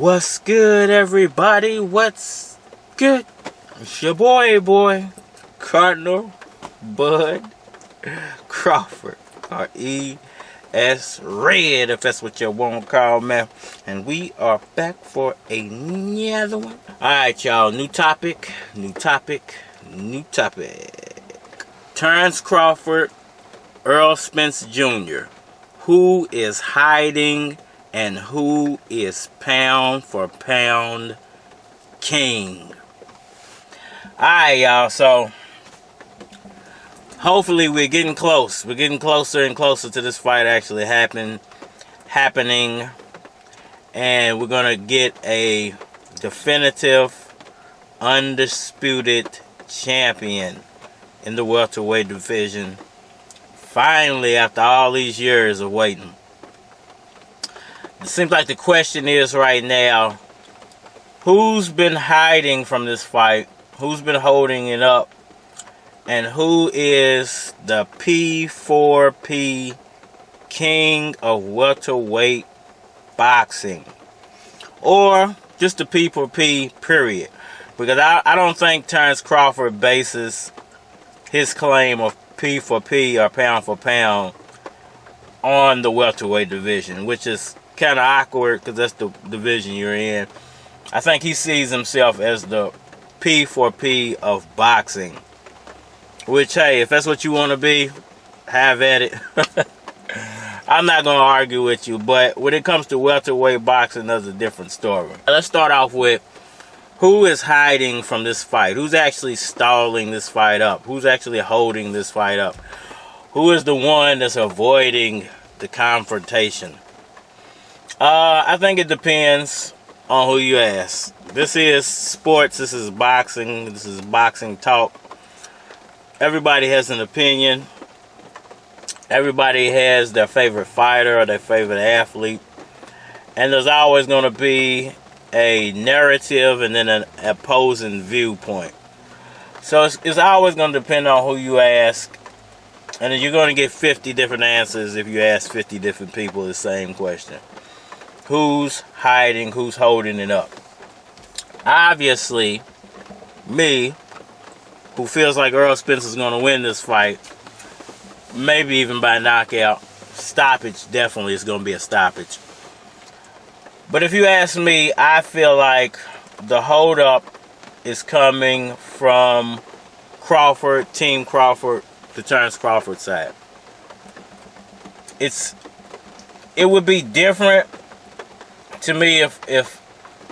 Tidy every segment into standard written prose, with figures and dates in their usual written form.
What's good, everybody? What's good? It's your boy, Cardinal Bud Crawford, or E.S. Red, if that's what you want to call me. And we are back for another one. Alright, y'all. New topic. Terence Crawford, Errol Spence Jr. Who is hiding and who is pound for pound king? Alright, y'all. So hopefully we're getting close. We're getting closer and closer to this fight actually happening. And we're going to get a definitive, undisputed champion in the welterweight division. Finally, after all these years of waiting. It seems like the question is right now, who's been hiding from this fight? Who's been holding it up? And who is the P4P king of welterweight boxing? Or just the P4P, period. Because I don't think Terence Crawford bases his claim of P4P or pound for pound on the welterweight division, which is kind of awkward because that's the division you're in. I think he sees himself as the P4P of boxing. Which, hey, if that's what you want to be, have at it. I'm not going to argue with you, but when it comes to welterweight boxing, that's a different story. Let's start off with who is hiding from this fight? Who's actually stalling this fight up? Who's actually holding this fight up? Who is the one that's avoiding the confrontation? I think it depends on who you ask. This is sports. This is boxing. This is boxing talk. Everybody has an opinion. Everybody has their favorite fighter or their favorite athlete. And there's always going to be a narrative and then an opposing viewpoint. So it's always going to depend on who you ask. And you're going to get 50 different answers if you ask 50 different people the same question. Who's hiding? Who's holding it up? Obviously, me, who feels like Errol Spence is going to win this fight, maybe even by knockout. Stoppage, definitely is going to be a stoppage. But if you ask me, I feel like the hold-up is coming from Crawford, Team Crawford, the Terence Crawford side. It would be different to me if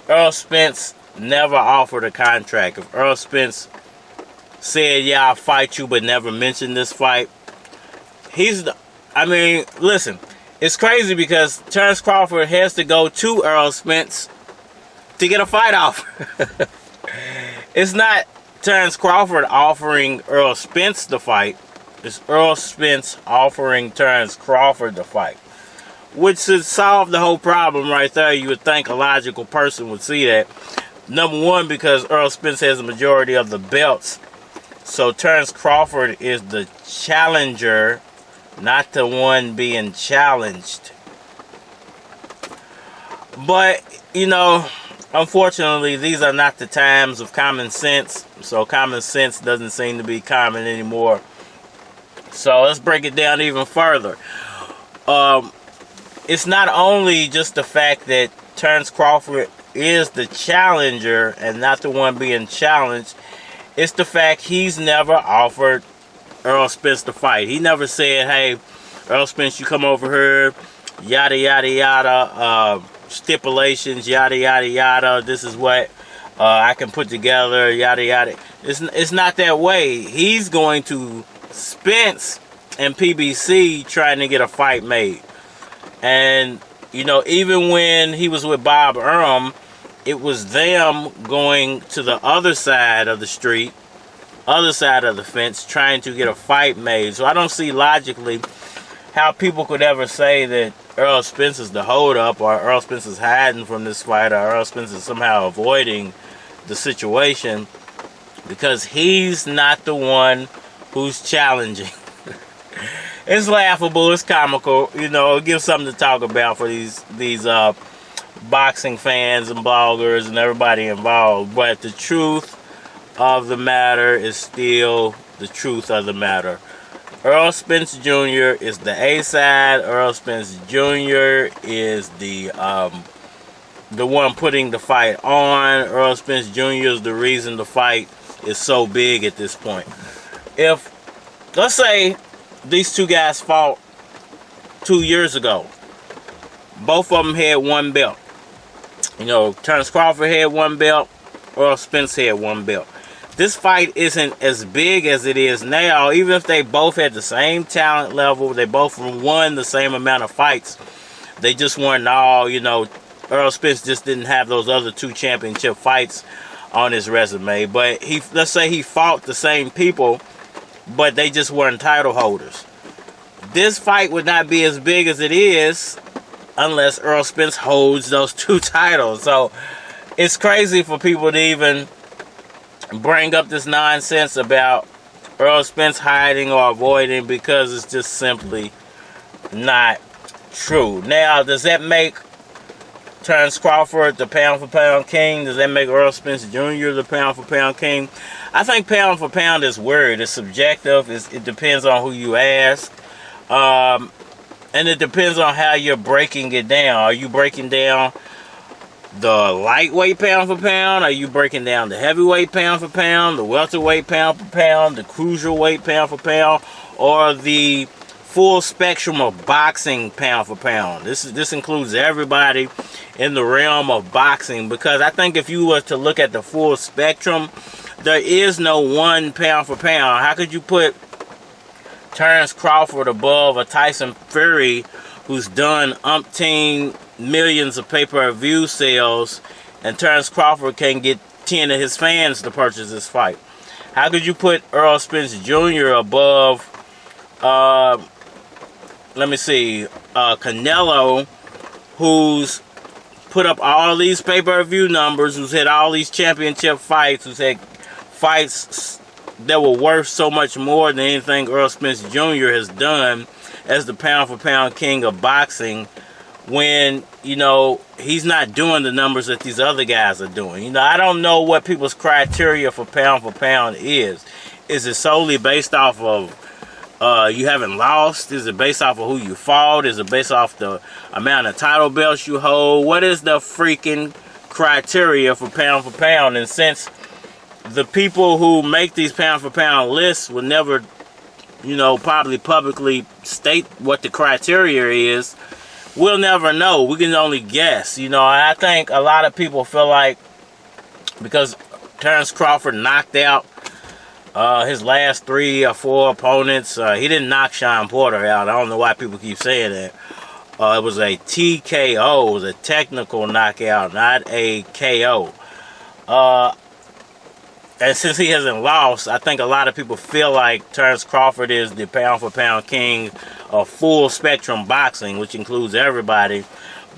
Errol Spence never offered a contract. If Errol Spence said, yeah, I'll fight you, but never mentioned this fight. Listen, it's crazy because Terence Crawford has to go to Errol Spence to get a fight offer. It's not Terence Crawford offering Errol Spence the fight. It's Errol Spence offering Terence Crawford the fight. Which should solve the whole problem right there. You would think a logical person would see that. Number one, because Errol Spence has the majority of the belts. So Terence Crawford is the challenger, not the one being challenged. But, unfortunately, these are not the times of common sense. So common sense doesn't seem to be common anymore. So let's break it down even further. It's not only just the fact that Terence Crawford is the challenger and not the one being challenged. It's the fact he's never offered Errol Spence the fight. He never said, hey, Errol Spence, you come over here, yada, yada, yada, stipulations, yada, yada, yada. This is what I can put together, yada, yada. It's not that way. He's going to Spence and PBC trying to get a fight made. And, even when he was with Bob Arum, it was them going to the other side of the street, other side of the fence, trying to get a fight made. So I don't see logically how people could ever say that Errol Spence is the hold-up, or Errol Spence is hiding from this fight, or Errol Spence is somehow avoiding the situation, because he's not the one who's challenging. It's laughable, it's comical, it gives something to talk about for these boxing fans and bloggers and everybody involved. But the truth of the matter is still the truth of the matter. Errol Spence Jr. is the A side. Errol Spence Jr. is the one putting the fight on. Errol Spence Jr. is the reason the fight is so big at this point. If, let's say, these two guys fought 2 years ago, both of them had one belt. You know, Terence Crawford had one belt, Errol Spence had one belt. This fight isn't as big as it is now, even if they both had the same talent level, they both won the same amount of fights. They just weren't all, you know, Errol Spence just didn't have those other 2 championship fights on his resume. But let's say he fought the same people, but they just weren't title holders. This fight would not be as big as it is unless Errol Spence holds those 2 titles. So it's crazy for people to even bring up this nonsense about Errol Spence hiding or avoiding, because it's just simply not true. Now, does that make Terence Crawford the pound-for-pound king? Does that make Errol Spence Jr. the pound-for-pound king? I think pound-for-pound is weird. It's subjective. It depends on who you ask. And it depends on how you're breaking it down. Are you breaking down the lightweight pound-for-pound? Are you breaking down the heavyweight pound-for-pound, the welterweight pound-for-pound, the cruiserweight pound-for-pound, or the full spectrum of boxing pound-for-pound? This includes everybody in the realm of boxing, because I think if you were to look at the full spectrum, there is no one pound-for-pound. How could you put Terence Crawford above a Tyson Fury who's done umpteen millions of pay-per-view sales, and Terence Crawford can't get 10 of his fans to purchase this fight? How could you put Errol Spence Jr. above, Canelo, who's put up all these pay-per-view numbers, who's had all these championship fights, who's had fights that were worth so much more than anything Errol Spence Jr. has done as the pound-for-pound king of boxing, when, you know, he's not doing the numbers that these other guys are doing? You know, I don't know what people's criteria for pound-for-pound is. Is it solely based off of you haven't lost? Is it based off of who you fought? Is it based off the amount of title belts you hold? What is the freaking criteria for pound-for-pound? And since the people who make these pound-for-pound lists will never, you know, probably publicly state what the criteria is, we'll never know. We can only guess. You know, I think a lot of people feel like because Terence Crawford knocked out his last 3 or 4 opponents, he didn't knock Shawn Porter out. I don't know why people keep saying that. It was a TKO. It was a technical knockout, not a KO. And since he hasn't lost, I think a lot of people feel like Terence Crawford is the pound-for-pound king of full spectrum boxing, which includes everybody.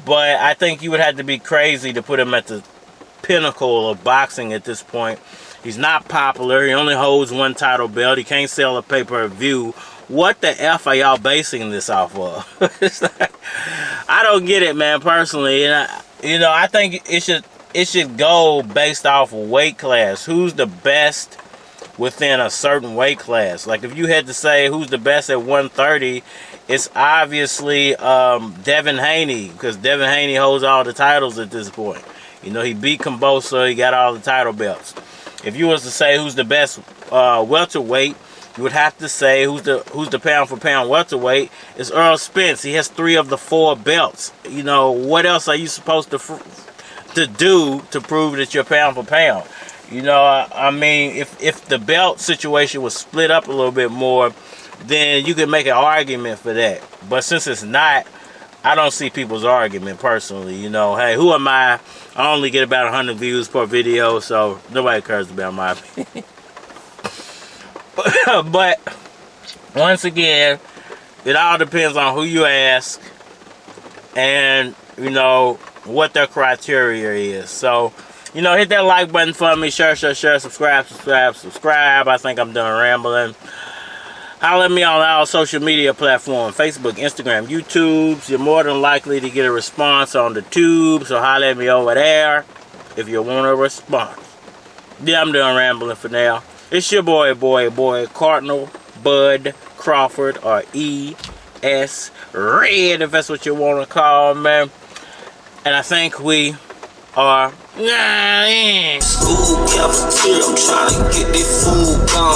But I think you would have to be crazy to put him at the pinnacle of boxing at this point. He's not popular. He only holds 1 title belt. He can't sell a pay-per-view. What the F are y'all basing this off of? It's like, I don't get it, man, personally. And I think it should go based off of weight class. Who's the best within a certain weight class? Like, if you had to say who's the best at 130, it's obviously Devin Haney, because Devin Haney holds all the titles at this point. You know, he beat Kambosa. He got all the title belts. If you was to say who's the best welterweight, you would have to say who's the pound-for-pound welterweight. It's Errol Spence. He has 3 of the 4 belts. You know, what else are you supposed to do to prove that you're pound-for-pound? You know, I mean, if the belt situation was split up a little bit more, then you could make an argument for that. But since it's not, I don't see people's argument personally. You know, hey, who am I? I only get about 100 views per video, so nobody cares about my opinion. But once again, it all depends on who you ask and, you know, what their criteria is. So, you know, hit that like button for me. Share, subscribe. I think I'm done rambling. Holler at me on our social media platform, Facebook, Instagram, YouTube. You're more than likely to get a response on the tube, so holler at me over there if you want a response. Yeah, I'm done rambling for now. It's your boy, Cardinal Bud Crawford, or E.S. Red, if that's what you want to call me. And I think we are... School cafeteria, I'm trying to get this food gone.